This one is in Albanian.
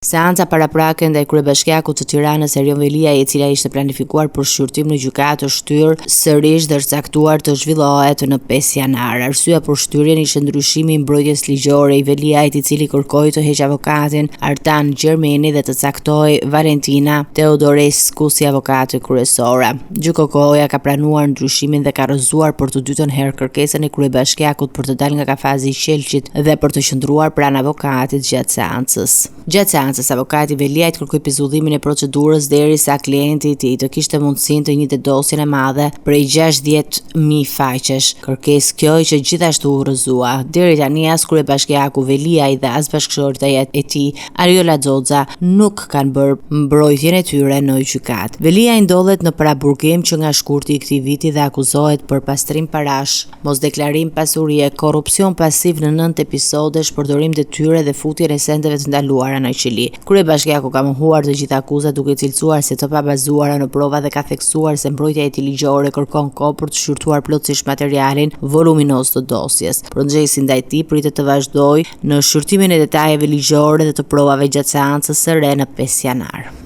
Seanca paraprake ndaj kryebashkiakut të Tiranës Erion Veliaj, e cila ishte planifikuar për shqyrtim në gjykatë, është shtyrë sërish dhe është caktuar të zhvillohet në 5 janar. Arsyeja për shtyrjen ishte ndryshimi i mbrojtjes ligjore i Veliajt, i cili kërkoi të heqë avokatin Artan Gjermeni dhe të caktoi Valentina Teodorescu si avokate kryesore. Gjykkoja ka pranuar ndryshimin dhe ka rrëzuar për të dytën herë kërkesën e kryebashkiakut për të dalë nga kafazi i Qelçit dhe për të qëndruar pranë avokatit gjatë seancës. Gjatë seancës, avokati Veliajt kërkoi pezullimin e procedurës derisa klienti i tij të kishte mundësinë të njihte dosjen e madhe prej 60.000 faqesh. Kërkesë kjo që gjithashtu u rrëzua. Deri tani as kryebashkiaku Veliaj dhe as bashkëshortja e tij Ariola Xoxa nuk kanë bërë mbrojtjen e tyre në gjykatë. Veliaj ndodhet në paraburgim që nga shkurti i këtij viti dhe akuzohet për pastrim parash, mosdeklarim pasurie, korrupsion pasiv në 9 episode, shpërdorim detyre dhe futjen e sendeve të ndaluara në qeli. Kryebashkiaku ka mohuar të gjitha akuzat duke cilësuar se të pabazuara në prova dhe ka theksuar se mbrojtja e tij ligjore kërkon kohë për të shqyrtuar plotësisht materialin voluminoz të dosjes. Procesi ndaj tij pritet të vazhdojë në shqyrtimin e detajeve ligjore dhe të provave gjatë seancës së re në 5 janar.